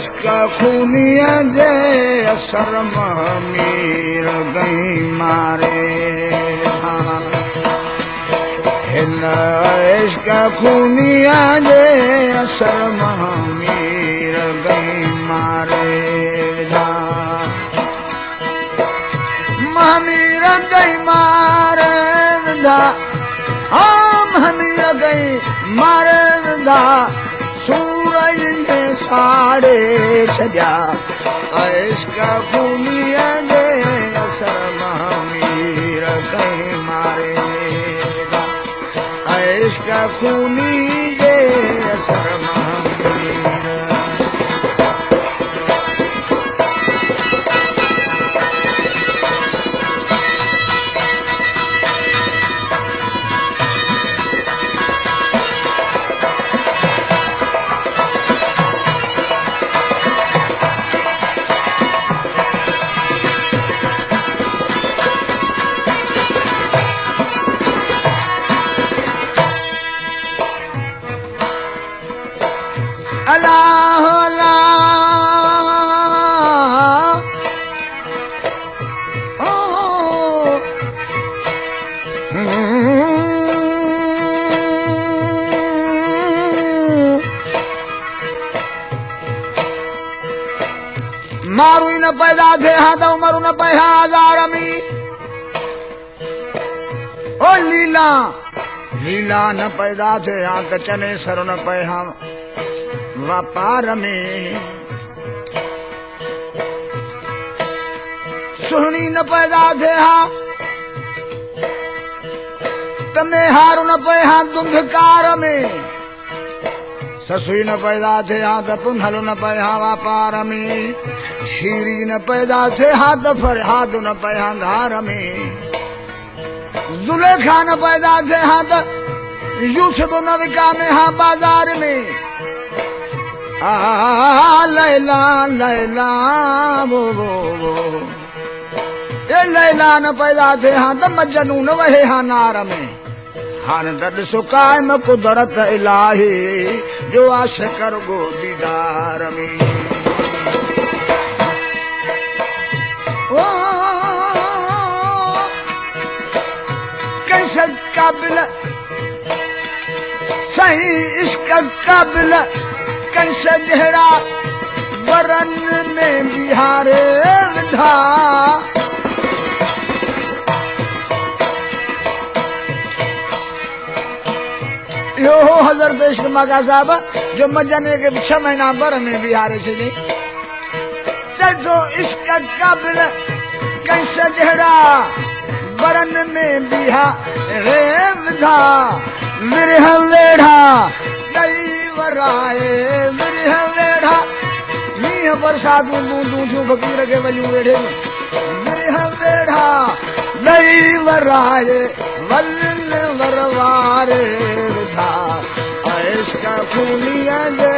इश्क खूनीअ जे असर मीर गई मारे हिन इश्क खूनीअ जे असर मीर गई मारे महामीर गई मारे महामीर गई मारे सूरज ने साड़े छॾिया इश्क खूनीअ जे असर महामीर गई मारे इश्क खूनी जे असर महामीर अल्लाह मारू न पैदा थे हाँ तो मरू न पे हजार में ओ लीला लीला न पैदा थे हाँ तो चने सर न पे हाँ व्यापार में सुहनी न पैदा थे हाँ तमे हारू न पे हाँ दुंधकार में ससुई न पैदा थे हाँ तो पुनहलो न पे हाँ व्यापार में शीरी न पैदा थे हाँ तो फरहाद न पे हाँ धार में जुलेखा न पैदा थे हाँ तो यूसुफ न विका में हाँ बाजार में लैला लैला वो ये लैला न पैदा थे हाँ तो मजनू न वहे हाँ नार में हाँ दर्द सुकाय में कुदरत इलाही जो आश कर गो दीदार में कैसे काबिल सही इश्क काबिल कैसे जहरा वरन में बिहारे विधा यो हजरत इश्क मगा साहब जो मजने के 6 महीना बर में बिहारे से नहीं चल जो इश्क काबिल कैसे जहरा वरन में बिहारे विधा विरह वेढ़ा वराए मिरह वेढ़ा मीह बरसातूं बूंदूं थियूं फ़क़ीर खे वलियूं वेढ़े मिरह वेढ़ा दई वराए वलन वरवारे विधा इश्क खूनीअ जे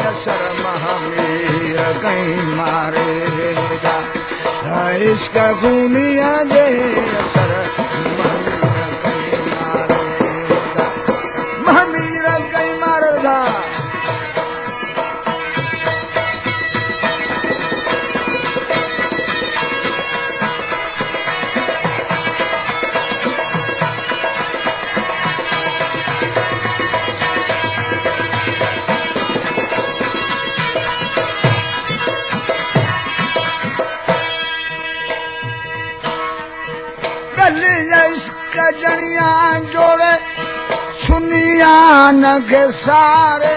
असर महामीर कई मारे विधा इश्क खूनीअ जे असर महामीर कई मारे विधा महामीर कई मारे विधा जनिया जोड़े सुनिया न के सारे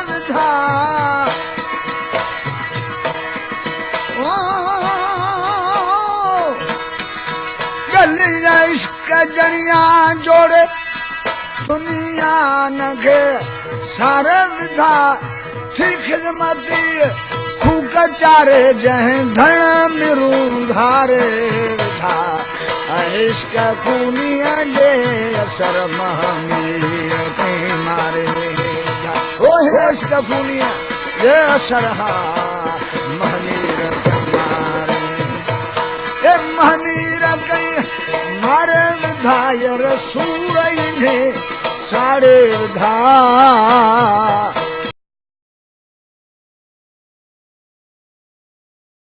विधा गलिया इश्क जनिया जोड़े सुनिया न के सारे विधा थी खिदमती खूक चारे जह धन मिरू धारे विधा इश्क खूनीअ जे असर महामीर कई मारे ओ इश्क खूनीअ जे असर हा महामीर कई मारे ए महामीर कई मारे विधायर सूर इन्हें साड़े विधा